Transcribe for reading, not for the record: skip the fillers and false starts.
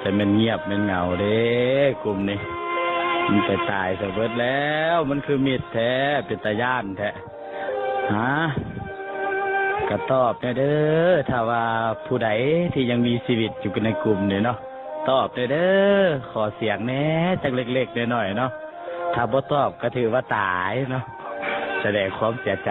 แต่มันเงียบมันเหงาเด้กลุ่มนี้มันไปตายซะเบิดแล้วมันคือมิตรแท้เป็นตาย่านแท้ฮะก็ตอบเด้อถ้าว่าผู้ใดที่ยังมีชีวิตอยู่ในกลุ่มเนี่ยเนาะตอบเด้อขอเสียงแหน่จักเล็กๆหน่อยๆเนาะถ้าบ่ตอบก็ถือว่าตายเนาะแสดงความเสียใจ